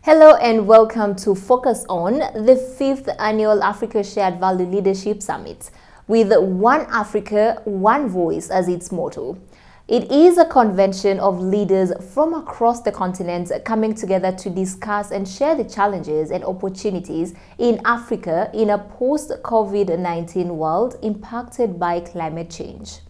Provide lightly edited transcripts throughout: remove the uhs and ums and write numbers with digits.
Hello and welcome to Focus On, the 5th annual Africa Shared Value Leadership Summit, with One Africa, One Voice as its motto. It is a convention of leaders from across the continent coming together to discuss and share the challenges and opportunities in Africa in a post-COVID-19 world impacted by climate change.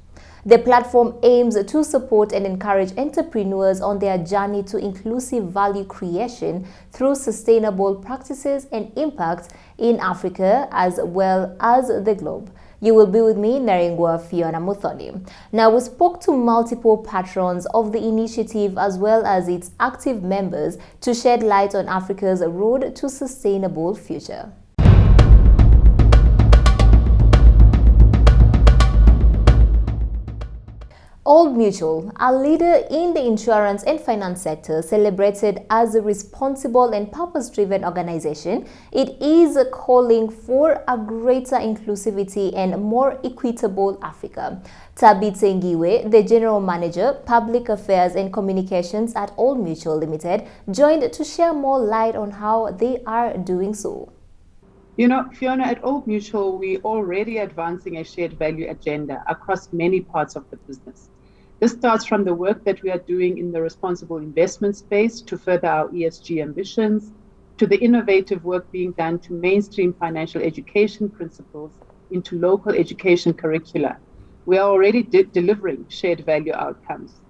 The platform aims to support and encourage entrepreneurs on their journey to inclusive value creation through sustainable practices and impact in Africa as well as the globe. You will be with me, Naringwa Fiona Muthoni. Now, we spoke to multiple patrons of the initiative as well as its active members to shed light on Africa's road to sustainable future. Old Mutual, a leader in the insurance and finance sector, celebrated as a responsible and purpose-driven organization, it is calling for a greater inclusivity and more equitable Africa. Tabi Tsengiwe, the General Manager, Public Affairs and Communications at Old Mutual Limited, joined to share more light on how they are doing so. You know, Fiona, at Old Mutual, we're already advancing a shared value agenda across many parts of the business. This starts from the work that we are doing in the responsible investment space to further our ESG ambitions, to the innovative work being done to mainstream financial education principles into local education curricula. We are already delivering shared value outcomes.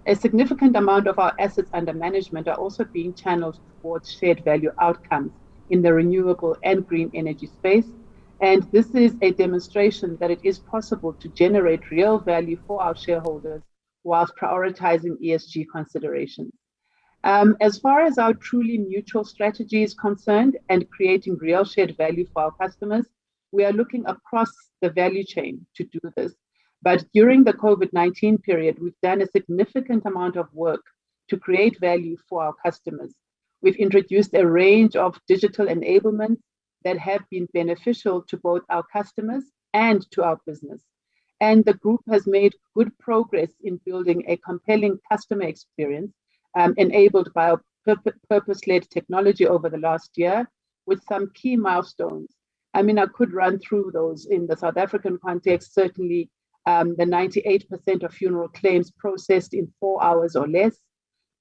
A significant amount of our assets under management are also being channeled towards shared value outcomes in the renewable and green energy space. And this is a demonstration that it is possible to generate real value for our shareholders whilst prioritizing ESG considerations. As far as our truly mutual strategy is concerned and creating real shared value for our customers, we are looking across the value chain to do this. But during the COVID-19 period, we've done a significant amount of work to create value for our customers. We've introduced a range of digital enablements that have been beneficial to both our customers and to our business. And the group has made good progress in building a compelling customer experience enabled by our purpose-led technology over the last year with some key milestones. I mean, I could run through those in the South African context. Certainly, the 98% of funeral claims processed in 4 hours or less.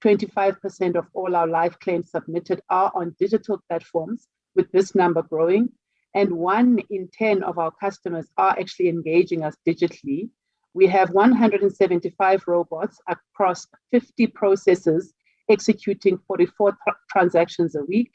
25% of all our life claims submitted are on digital platforms, with this number growing. And 1 in 10 of our customers are actually engaging us digitally. We have 175 robots across 50 processes executing 44 transactions a week.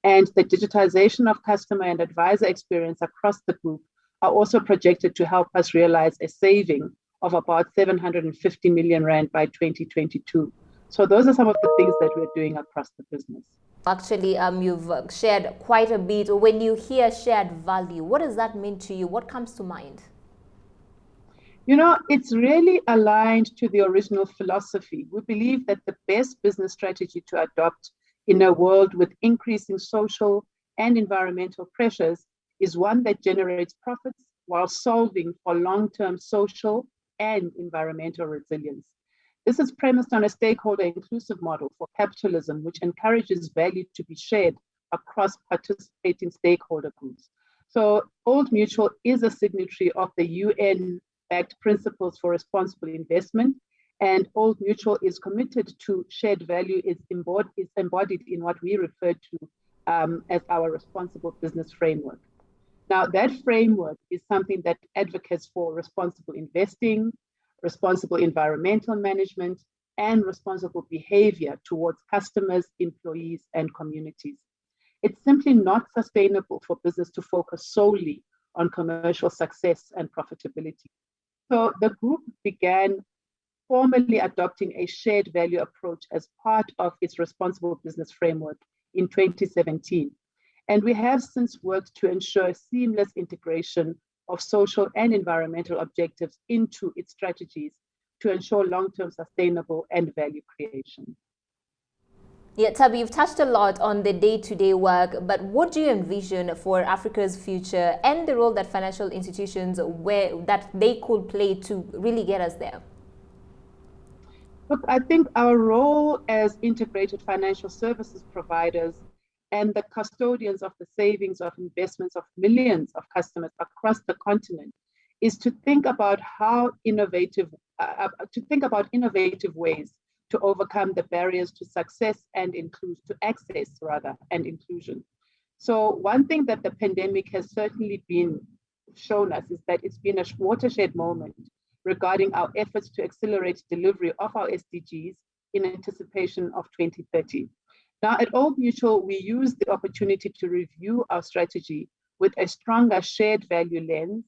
And the digitization of customer and advisor experience across the group are also projected to help us realize a saving of about 750 million Rand by 2022. So those are some of the things that we're doing across the business. Actually, you've shared quite a bit. When you hear shared value, what does that mean to you? What comes to mind? You know, it's really aligned to the original philosophy. We believe that the best business strategy to adopt in a world with increasing social and environmental pressures is one that generates profits while solving for long-term social and environmental resilience. This is premised on a stakeholder inclusive model for capitalism, which encourages value to be shared across participating stakeholder groups. So Old Mutual is a signatory of the UN-backed Principles for Responsible Investment, and Old Mutual is committed to shared value is embodied in what we refer to as our responsible business framework. Now, that framework is something that advocates for responsible investing, responsible environmental management, and responsible behavior towards customers, employees, and communities. It's simply not sustainable for business to focus solely on commercial success and profitability. So the group began formally adopting a shared value approach as part of its responsible business framework in 2017. And we have since worked to ensure seamless integration of social and environmental objectives into its strategies to ensure long-term sustainable and value creation. Yeah, Tabi, you've touched a lot on the day-to-day work, but what do you envision for Africa's future and the role that financial institutions that they could play to really get us there? Look, I think our role as integrated financial services providers and the custodians of the savings of investments of millions of customers across the continent is to think about innovative ways to overcome the barriers to success and to access rather and inclusion. So one thing that the pandemic has certainly been shown us is that it's been a watershed moment regarding our efforts to accelerate delivery of our SDGs in anticipation of 2030. Now, at Old Mutual, we use the opportunity to review our strategy with a stronger shared value lens,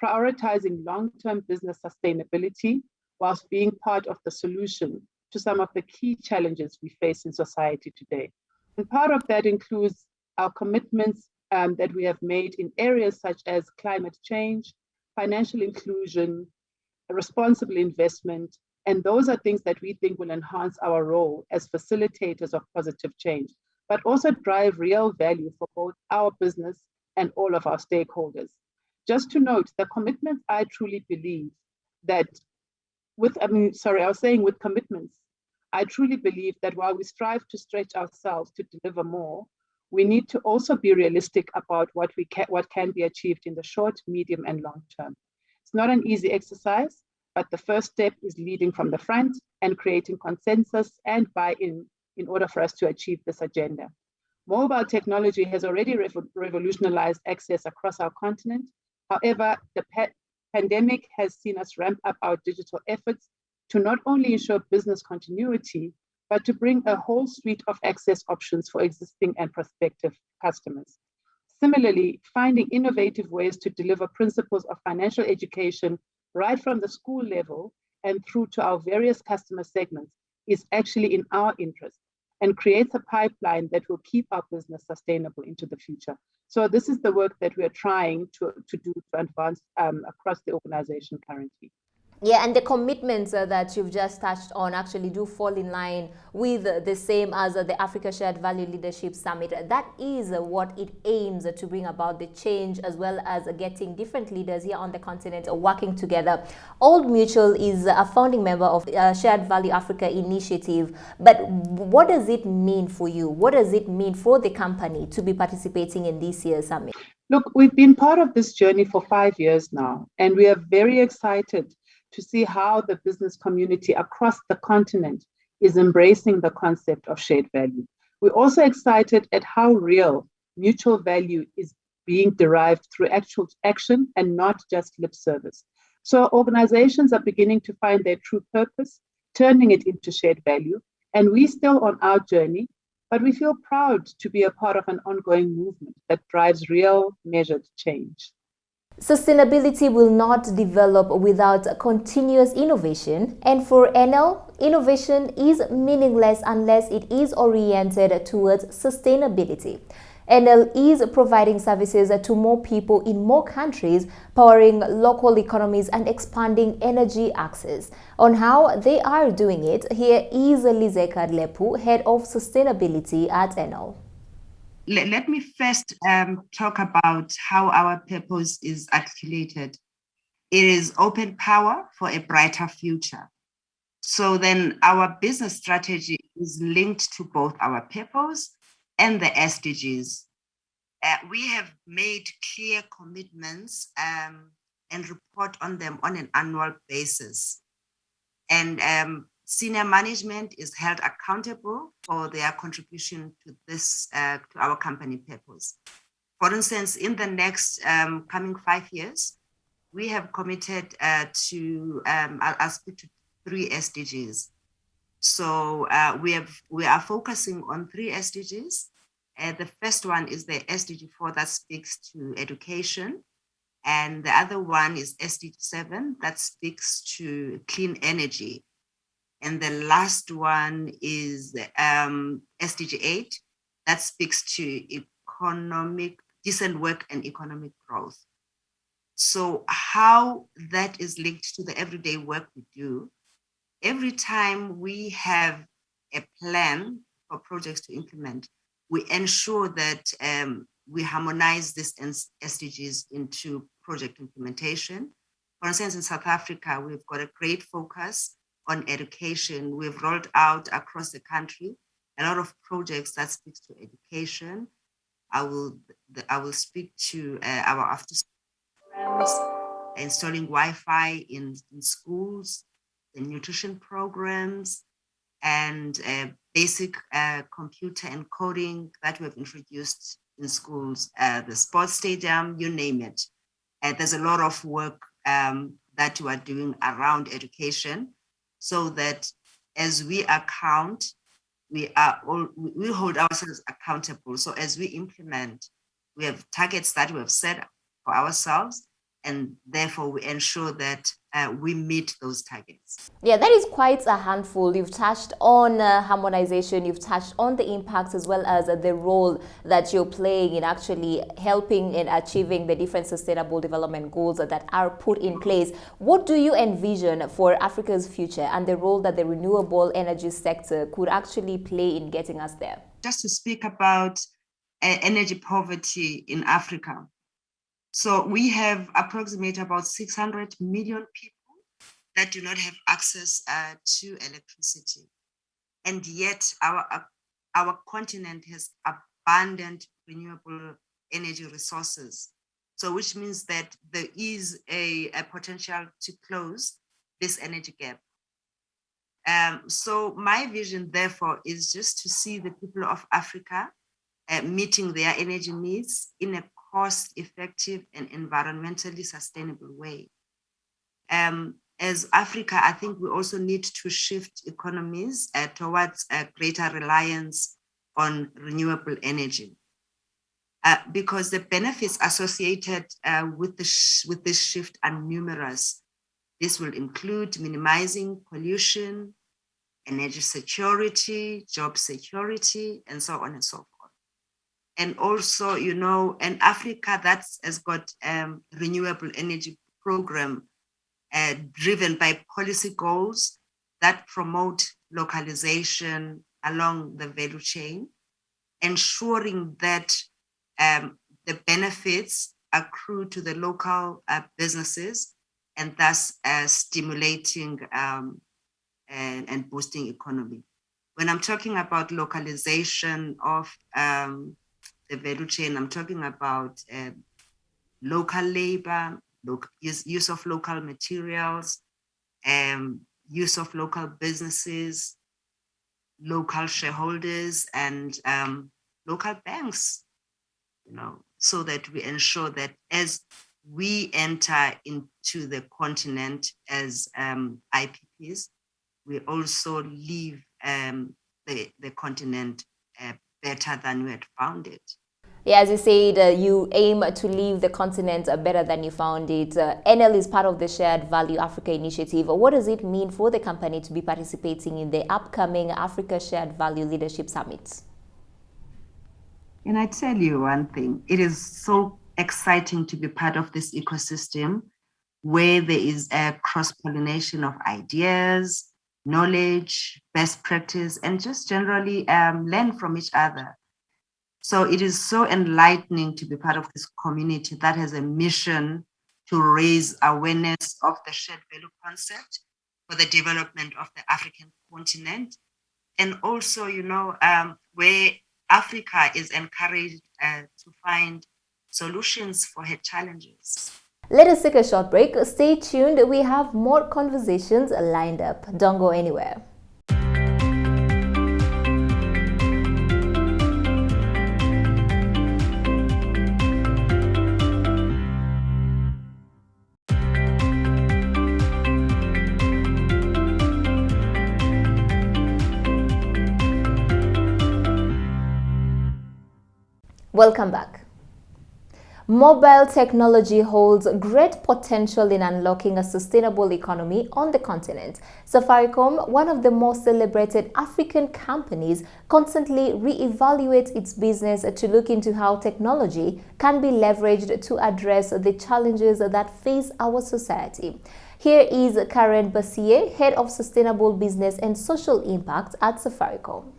prioritizing long-term business sustainability whilst being part of the solution to some of the key challenges we face in society today. And part of that includes our commitments that we have made in areas such as climate change, financial inclusion, responsible investment, and those are things that we think will enhance our role as facilitators of positive change, but also drive real value for both our business and all of our stakeholders. Just to note, the commitments, I truly believe that I was saying with commitments, I truly believe that while we strive to stretch ourselves to deliver more, we need to also be realistic about what can be achieved in the short, medium, and long term. It's not an easy exercise, but the first step is leading from the front and creating consensus and buy-in in order for us to achieve this agenda. Mobile technology has already revolutionized access across our continent. However, the pandemic has seen us ramp up our digital efforts to not only ensure business continuity, but to bring a whole suite of access options for existing and prospective customers. Similarly, finding innovative ways to deliver principles of financial education right from the school level and through to our various customer segments is actually in our interest and creates a pipeline that will keep our business sustainable into the future. So this is the work that we are trying to do to advance across the organization currently. Yeah, and the commitments that you've just touched on actually do fall in line with the same as the Africa Shared Value Leadership Summit. That is what it aims to bring about the change, as well as getting different leaders here on the continent working together. Old Mutual is a founding member of Shared Value Africa initiative. But what does it mean for you? What does it mean for the company to be participating in this year's summit? Look, we've been part of this journey for 5 years now, and we are very excited to see how the business community across the continent is embracing the concept of shared value. We're also excited at how real mutual value is being derived through actual action and not just lip service. So organizations are beginning to find their true purpose, turning it into shared value, and we're still on our journey, but we feel proud to be a part of an ongoing movement that drives real, measured change. Sustainability will not develop without continuous innovation, and for NL, innovation is meaningless unless it is oriented towards sustainability. NL is providing services to more people in more countries, powering local economies and expanding energy access. On how they are doing it, here is Lizeka Lepu, Head of Sustainability at NL. Let me first talk about how our purpose is articulated. It is open power for a brighter future. So then our business strategy is linked to both our purpose and the SDGs. We have made clear commitments and report on them on an annual basis. And senior management is held accountable for their contribution to this, to our company purpose. For instance, in the next coming 5 years, we have committed I'll speak to 3 SDGs. So we are focusing on 3 SDGs. The first one is the SDG 4 that speaks to education. And the other one is SDG 7 that speaks to clean energy. And the last one is SDG 8 that speaks to decent work and economic growth. So how that is linked to the everyday work we do, every time we have a plan for projects to implement, we ensure that we harmonize these SDGs into project implementation. For instance, in South Africa, we've got a great focus on education. We've rolled out across the country a lot of projects that speaks to education. I will speak to our after school programs, installing Wi-Fi in schools, the nutrition programs, and basic computer and coding that we have introduced in schools, the sports stadium, you name it. There's a lot of work that we are doing around education, so that as we account, we hold ourselves accountable. So as we implement, we have targets that we have set for ourselves, and therefore we ensure that we meet those targets. Yeah, that is quite a handful. You've touched on harmonization, you've touched on the impacts as well as the role that you're playing in actually helping in achieving the different sustainable development goals that are put in place. What do you envision for Africa's future and the role that the renewable energy sector could actually play in getting us there? Just to speak about energy poverty in Africa. So we have approximately about 600 million people that do not have access to electricity. And yet our continent has abundant renewable energy resources. So which means that there is a potential to close this energy gap. So my vision, therefore, is just to see the people of Africa meeting their energy needs in a cost-effective and environmentally sustainable way. As Africa, I think we also need to shift economies towards a greater reliance on renewable energy, because the benefits associated with this shift are numerous. This will include minimizing pollution, energy security, job security, and so on and so forth. And also, and Africa that has got renewable energy program driven by policy goals that promote localization along the value chain, ensuring that the benefits accrue to the local businesses, and thus stimulating and boosting economy. When I'm talking about localization of the value chain, I'm talking about local labor, use of local materials, use of local businesses, local shareholders, and local banks, so that we ensure that as we enter into the continent as IPPs, we also leave the continent better than we had found it. Yeah, as you said, you aim to leave the continent better than you found it. NL is part of the Shared Value Africa initiative. What does it mean for the company to be participating in the upcoming Africa Shared Value Leadership Summit? And I tell you one thing, it is so exciting to be part of this ecosystem where there is a cross-pollination of ideas, knowledge, best practice, and just generally learn from each other. So it is so enlightening to be part of this community that has a mission to raise awareness of the shared value concept for the development of the African continent. And also, where Africa is encouraged to find solutions for her challenges. Let us take a short break. Stay tuned. We have more conversations lined up. Don't go anywhere. Welcome back. Mobile technology holds great potential in unlocking a sustainable economy on the continent. Safaricom, one of the most celebrated African companies, constantly re-evaluates its business to look into how technology can be leveraged to address the challenges that face our society. Here is Karen Bassier, Head of Sustainable Business and Social Impact at Safaricom.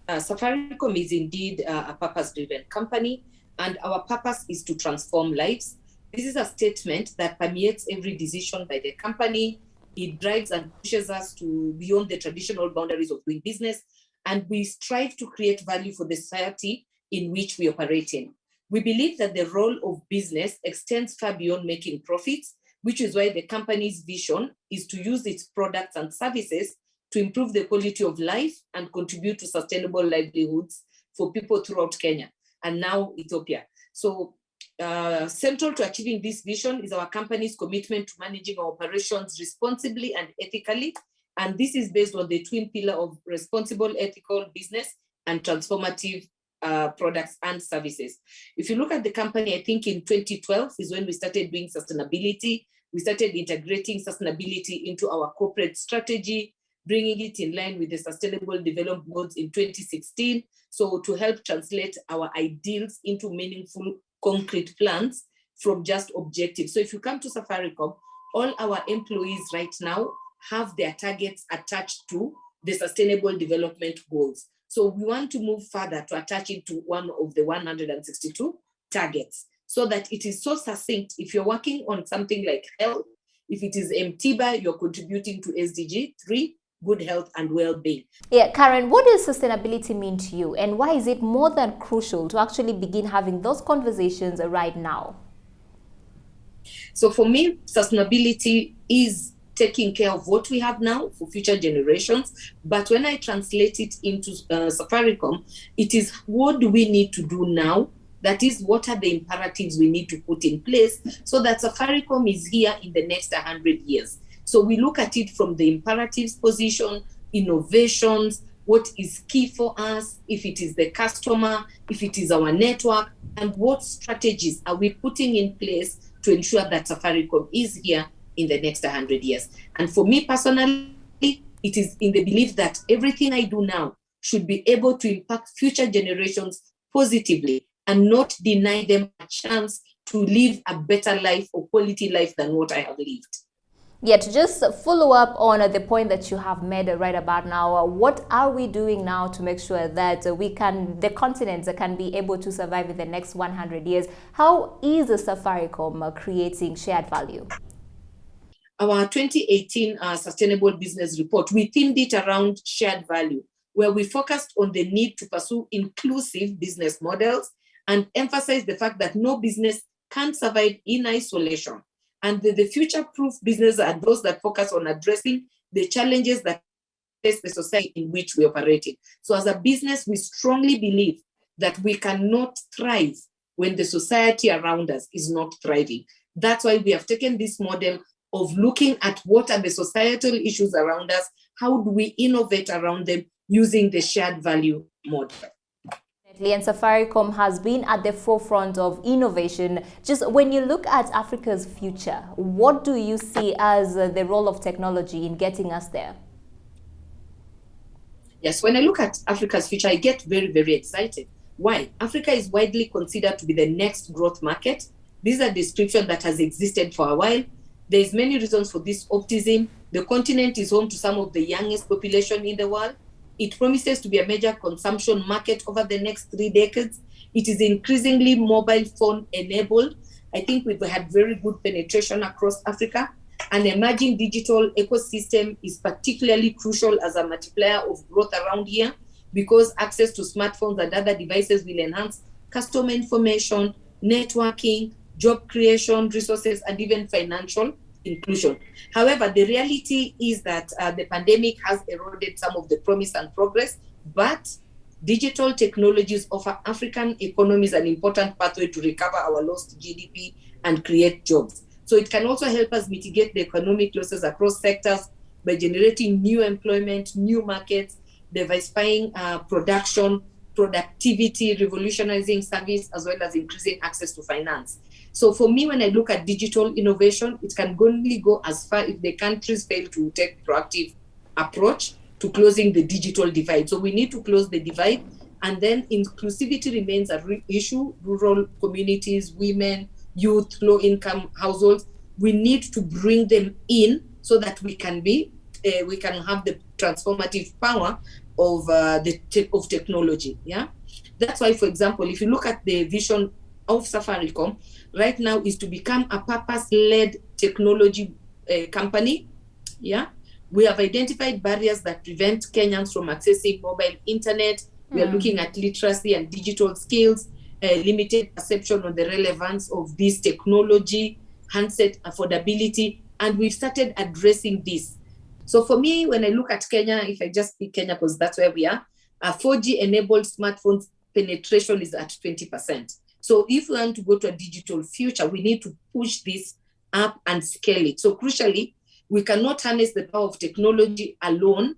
Safaricom is indeed a purpose-driven company, and our purpose is to transform lives. This is a statement that permeates every decision by the company, It drives and pushes us to beyond the traditional boundaries of doing business, and we strive to create value for the society in which we operate in. We believe that the role of business extends far beyond making profits, which is why the company's vision is to use its products and services to improve the quality of life and contribute to sustainable livelihoods for people throughout Kenya and now Ethiopia. So central to achieving this vision is our company's commitment to managing our operations responsibly and ethically. And this is based on the twin pillar of responsible ethical business and transformative products and services. If you look at the company, I think in 2012 is when we started doing sustainability. We started integrating sustainability into our corporate strategy, bringing it in line with the Sustainable Development Goals in 2016. So to help translate our ideals into meaningful concrete plans from just objectives. So if you come to Safaricom, all our employees right now have their targets attached to the Sustainable Development Goals. So we want to move further to attach it to one of the 162 targets so that it is so succinct. If you're working on something like health, if it is MTBA, you're contributing to SDG 3, good health and well-being. Yeah, Karen, what does sustainability mean to you, and why is it more than crucial to actually begin having those conversations right now? So for me, sustainability is taking care of what we have now for future generations. But when I translate it into Safaricom, it is what do we need to do now? That is, what are the imperatives we need to put in place so that Safaricom is here in the next 100 years. So we look at it from the imperatives position, innovations, what is key for us, if it is the customer, if it is our network, and what strategies are we putting in place to ensure that Safaricom is here in the next 100 years. And for me personally, it is in the belief that everything I do now should be able to impact future generations positively and not deny them a chance to live a better life or quality life than what I have lived. Yeah, to just follow up on the point that you have made right about now, what are we doing now to make sure that the continent can be able to survive in the next 100 years? How is Safaricom creating shared value? Our 2018 Sustainable Business Report, we themed it around shared value, where we focused on the need to pursue inclusive business models and emphasize the fact that no business can survive in isolation. And the future-proof businesses are those that focus on addressing the challenges that face the society in which we operate in. So as a business, we strongly believe that we cannot thrive when the society around us is not thriving. That's why we have taken this model of looking at what are the societal issues around us, how do we innovate around them using the shared value model. And Safaricom has been at the forefront of innovation. Just when you look at Africa's future, what do you see as the role of technology in getting us there? Yes, when I look at Africa's future, I get very, very excited. Why? Africa is widely considered to be the next growth market. This is a description that has existed for a while. There's many reasons for this optimism. The continent is home to some of the youngest population in the world. It promises to be a major consumption market over the next 3 decades. It is increasingly mobile phone enabled. I think we've had very good penetration across Africa. An emerging digital ecosystem is particularly crucial as a multiplier of growth around here because access to smartphones and other devices will enhance customer information, networking, job creation, resources, and even financial inclusion. However, the reality is that the pandemic has eroded some of the promise and progress, but digital technologies offer African economies an important pathway to recover our lost GDP and create jobs. So it can also help us mitigate the economic losses across sectors by generating new employment, new markets, diversifying production, productivity, revolutionizing service, as well as increasing access to finance. So for me, when I look at digital innovation, it can only go as far if the countries fail to take proactive approach to closing the digital divide. So we need to close the divide, and then inclusivity remains a real issue. Rural communities, women, youth, low-income households, we need to bring them in so that we can have the transformative power of technology. Yeah, that's why, for example, if you look at the vision of Safaricom right now is to become a purpose-led technology company Yeah, we have identified barriers that prevent Kenyans from accessing mobile internet. We are looking at literacy and digital skills, limited perception on the relevance of this technology, handset affordability, and we've started addressing this. So for me, when I look at Kenya, if I just pick Kenya because that's where we are, 4G enabled smartphones penetration is at 20%. So if we want to go to a digital future, we need to push this up and scale it. So crucially, we cannot harness the power of technology alone,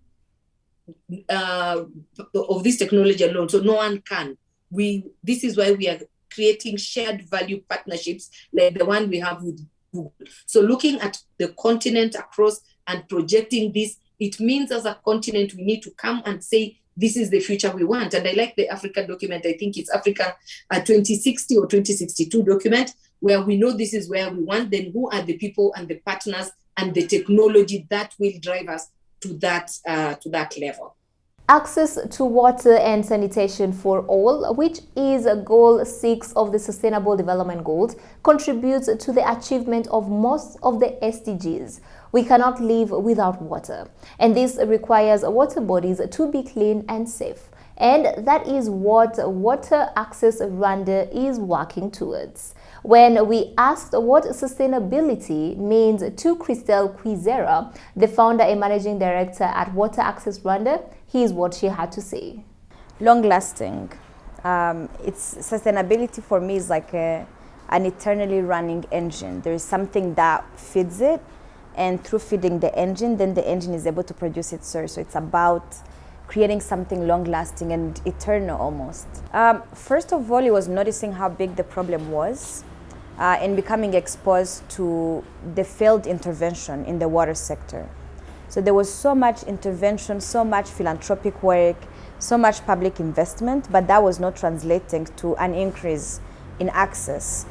of this technology alone. So no one can. This is why we are creating shared value partnerships like the one we have with Google. So looking at the continent across and projecting this, it means as a continent, we need to come and say, this is the future we want. And I like the Africa document. I think it's Africa 2060 or 2062 document, where we know this is where we want. Then who are the people and the partners and the technology that will drive us to that level? Access to water and sanitation for all, which is Goal 6 of the Sustainable Development Goals, contributes to the achievement of most of the SDGs. We cannot live without water, and this requires water bodies to be clean and safe. And that is what Water Access Rwanda is working towards. When we asked what sustainability means to Christelle Kwizera, the founder and managing director at Water Access Rwanda, here's what she had to say. Long lasting. It's sustainability for me is like an eternally running engine. There is something that feeds it, and through feeding the engine, then the engine is able to produce its source. So it's about creating something long-lasting and eternal almost. First of all, it was noticing how big the problem was and becoming exposed to the failed intervention in the water sector. So there was so much intervention, so much philanthropic work, so much public investment, but that was not translating to an increase in access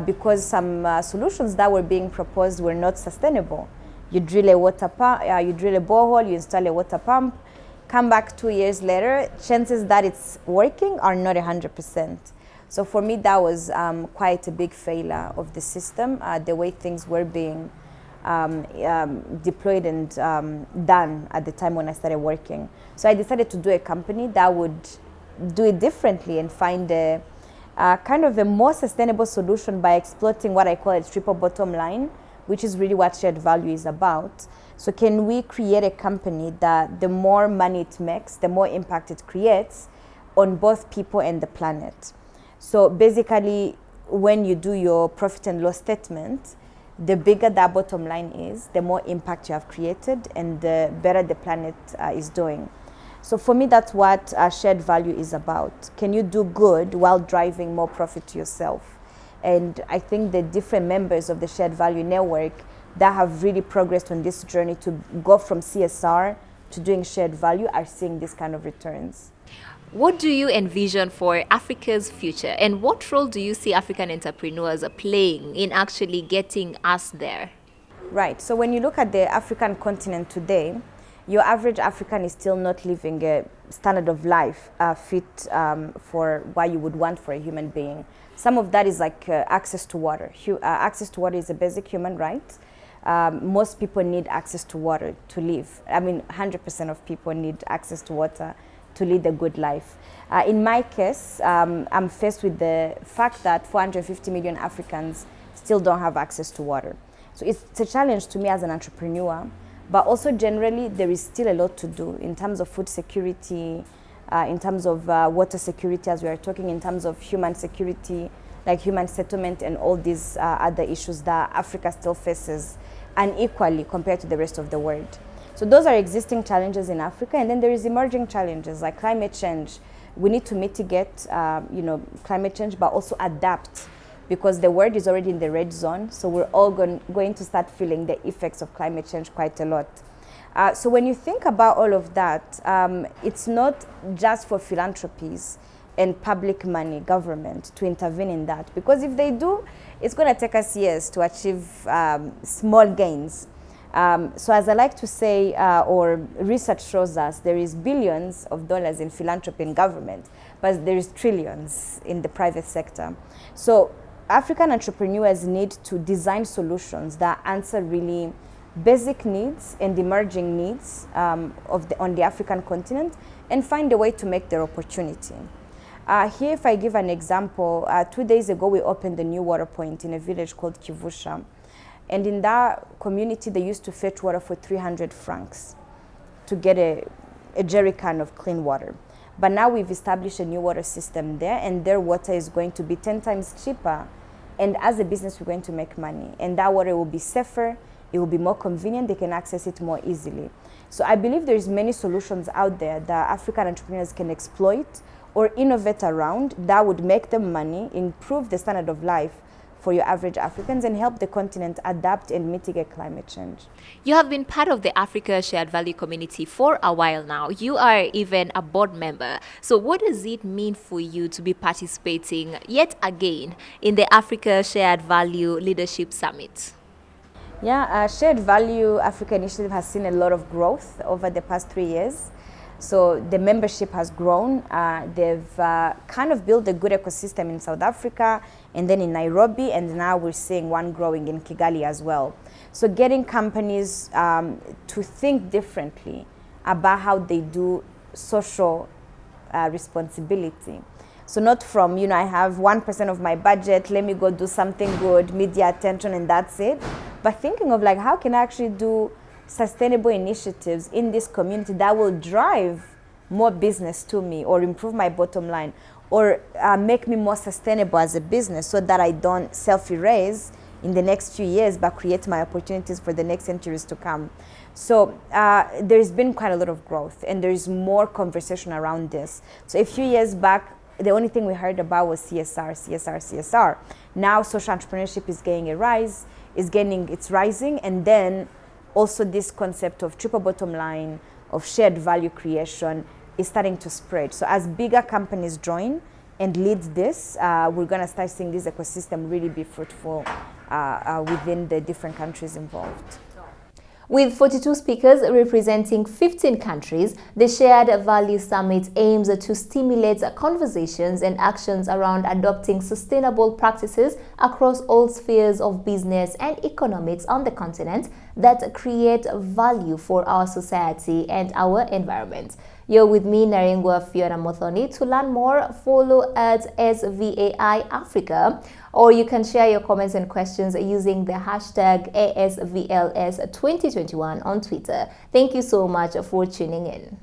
because some solutions that were being proposed were not sustainable. You drill a water pump, you drill a borehole, you install a water pump, come back 2 years later, chances that it's working are not 100%. So for me, that was quite a big failure of the system, the way things were being deployed and done at the time when I started working. So I decided to do a company that would do it differently and find a kind of a more sustainable solution by exploiting what I call a triple bottom line, which is really what shared value is about. So can we create a company that the more money it makes, the more impact it creates on both people and the planet? So basically, when you do your profit and loss statement, the bigger that bottom line is, the more impact you have created and the better the planet is doing. So for me, that's what shared value is about. Can you do good while driving more profit to yourself? And I think the different members of the shared value network that have really progressed on this journey to go from CSR to doing shared value are seeing this kind of returns. What do you envision for Africa's future, and what role do you see African entrepreneurs playing in actually getting us there? Right, so when you look at the African continent today, your average African is still not living a standard of life fit for what you would want for a human being. Some of that is like access to water. Access to water is a basic human right. Most people need access to water to live. I mean, 100% of people need access to water to lead a good life. In my case, I'm faced with the fact that 450 million Africans still don't have access to water. So it's a challenge to me as an entrepreneur, but also generally there is still a lot to do in terms of food security, in terms of water security as we are talking, in terms of human security, like human settlement and all these other issues that Africa still faces unequally compared to the rest of the world. So those are existing challenges in Africa, and then there is emerging challenges like climate change. We need to mitigate, climate change, but also adapt, because the world is already in the red zone. So we're all going to start feeling the effects of climate change quite a lot. So when you think about all of that, it's not just for philanthropies and public money, government, to intervene in that, because if they do, it's going to take us years to achieve small gains. So as I like to say, or research shows us, there is billions of dollars in philanthropy in government, but there is trillions in the private sector. So African entrepreneurs need to design solutions that answer really basic needs and emerging needs on the African continent and find a way to make their opportunity. Here, if I give an example, 2 days ago we opened a new water point in a village called Kivusha. And in that community, they used to fetch water for 300 francs to get a jerry can of clean water. But now we've established a new water system there, and their water is going to be 10 times cheaper. And as a business, we're going to make money. And that water will be safer, it will be more convenient, they can access it more easily. So I believe there's many solutions out there that African entrepreneurs can exploit or innovate around that would make them money, improve the standard of life for your average Africans, and help the continent adapt and mitigate climate change. You have been part of the Africa Shared Value community for a while now. You are even a board member. So what does it mean for you to be participating yet again in the Africa Shared Value Leadership Summit? Yeah, Shared Value Africa Initiative has seen a lot of growth over the past 3 years. So the membership has grown. They've kind of built a good ecosystem in South Africa and then in Nairobi, and now we're seeing one growing in Kigali as well. So getting companies to think differently about how they do social responsibility. So not from, I have 1% of my budget, let me go do something good, media attention, and that's it. But thinking of how can I actually do sustainable initiatives in this community that will drive more business to me or improve my bottom line or make me more sustainable as a business so that I don't self-erase in the next few years but create my opportunities for the next centuries to come. So there's been quite a lot of growth and there's more conversation around this. So a few years back, the only thing we heard about was CSR. Now social entrepreneurship is getting a rise, it's rising, and then also this concept of triple bottom line, of shared value creation is starting to spread. So as bigger companies join and lead this, we're going to start seeing this ecosystem really be fruitful within the different countries involved. With 42 speakers representing 15 countries, the Shared Value Summit aims to stimulate conversations and actions around adopting sustainable practices across all spheres of business and economics on the continent that create value for our society and our environment. You're with me, Narengwa Fiona Mothoni. To learn more, follow at SVAI Africa, or you can share your comments and questions using the hashtag ASVLS2021 on Twitter. Thank you so much for tuning in.